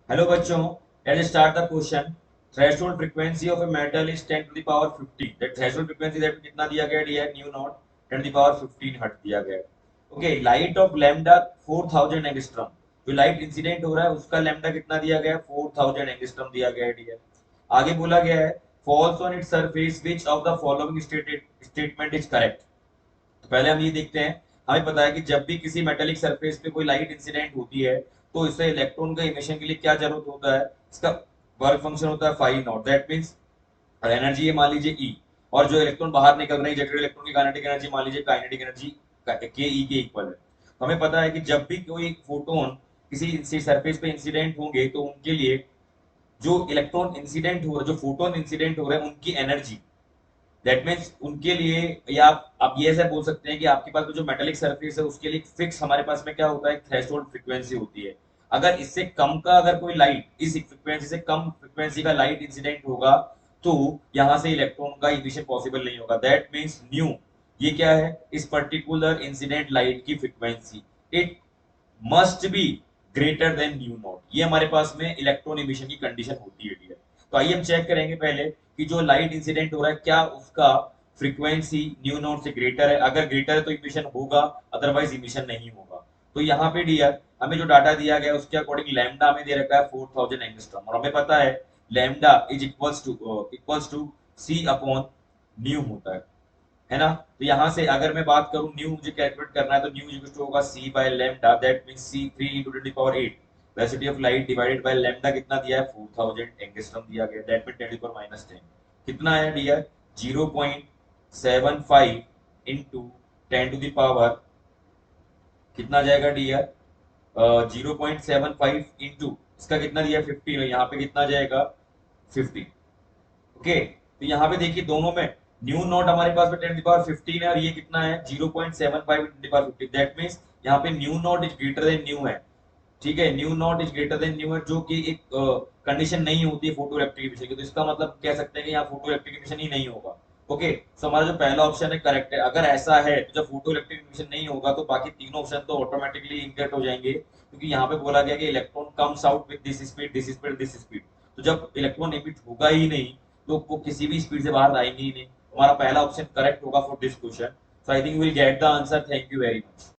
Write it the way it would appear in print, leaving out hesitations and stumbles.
Hello बच्चों, let's start the question. Threshold frequency of a metal is 10 to the power 15। That threshold frequency that कितना दिया गया है, nu naught 10 to the power 15 hertz दिया गया है। Okay, light of lambda 4000 angstrom. जो light incident हो रहा है उसका लैम्डा कितना दिया गया है, 4000 एंगस्ट्रॉम दिया गया है डियर। आगे बोला गया है falls on its surface which of the following statement is correct. तो पहले हम ये देखते हैं। हमें पता है कि जब भी किसी मेटेलिक सरफेस पे कोई लाइट इंसिडेंट होती है तो इससे इलेक्ट्रॉन का इमिशन के लिए क्या जरूरत होता है, इसका वर्क फंक्शन होता है phi naught. That means energy है मान लीजिए ई, और जो इलेक्ट्रॉन बाहर निकल रही है इलेक्ट्रॉन की काइनेटिक एनर्जी मान लीजिए काइनेटिक एनर्जी के ई के इक्वल है। तो हमें पता है कि जब भी कोई फोटोन किसी सरफेस पे इंसिडेंट होंगे तो उनके लिए जो इलेक्ट्रॉन इंसिडेंट हो रहा है, जो फोटोन इंसिडेंट हो रहे हैं उनकी एनर्जी, दैट मीन्स उनके लिए, या आप ये ऐसा बोल सकते हैं कि आपके पास जो मेटेलिक सरफेस है उसके लिए फिक्स हमारे पास में क्या होता है, थ्रेशोल्ड फ्रीक्वेंसी होती है। अगर इससे कम का, अगर कोई लाइट इस फ्रीक्वेंसी से कम फ्रीक्वेंसी का लाइट इंसिडेंट होगा तो यहां से इलेक्ट्रॉन का इमिशन पॉसिबल नहीं होगा। दैट मीन्स न्यू, ये क्या है, इस पर्टिकुलर इंसिडेंट लाइट की frequency, it must be greater than new not. ये हमारे पास में इलेक्ट्रॉन इमिशन की कंडीशन होती है डियर। तो आइए हम चेक करेंगे पहले कि जो लाइट इंसिडेंट हो रहा है क्या उसका फ्रीक्वेंसी न्यू नॉट से ग्रेटर है। अगर ग्रेटर है तो इमिशन होगा, अदरवाइज इमिशन नहीं होगा। तो यहाँ पे डियर हमें जो डाटा दिया गया है उसके अकॉर्डिंग लैम्डा हमें दे रखा है 4000 एंगस्ट्रॉम, और हमें पता है lambda is equals to c upon nu होता है ना। तो यहाँ से अगर मैं बात करूं न्यू मुझे कैलकुलेट करना है तो न्यू इक्वल टू होगा c by lambda, that means c 3 into 10 to the power 8 velocity of light divided by lambda कितना दिया है, 4000 एंगस्ट्रॉम दिया गया, that means 10 to the power minus 10 कितना है dear, 0.75 into 10 to the power कितना जाएगा डियर, 0.75 इंटू इसका कितना दिया 50 में, यहाँ पे कितना जाएगा 50। ओके, तो यहाँ पे देखिए दोनों में न्यू नोट हमारे पास में 10 पावर 15 है और ये कितना है 0.75 10 पावर 15। दैट मींस यहाँ पे new note is greater than new है। ठीक है, nu not is greater than new है, जो कि एक कंडीशन नहीं होती है फोटो इलेक्ट्रिक इमिशन की। तो इसका मतलब कह सकते हैं कि यहाँ फोटो इलेक्ट्रिक इमिशन ही नहीं होगा। ओके, तो हमारा जो पहला ऑप्शन है करेक्ट है। अगर ऐसा है तो जब फोटो इलेक्ट्रिक इमिशन नहीं होगा तो बाकी तीनों ऑप्शन तो ऑटोमेटिकली इनकरेक्ट हो जाएंगे, क्योंकि यहाँ पे बोला गया कि electron comes out with this speed this speed this speed. तो जब इलेक्ट्रॉन एमिट होगा ही नहीं तो वो किसी भी स्पीड से बाहर आएंगे ही नहीं। हमारा पहला ऑप्शन करेक्ट होगा for this question. So I think will get the answer. Thank you very much.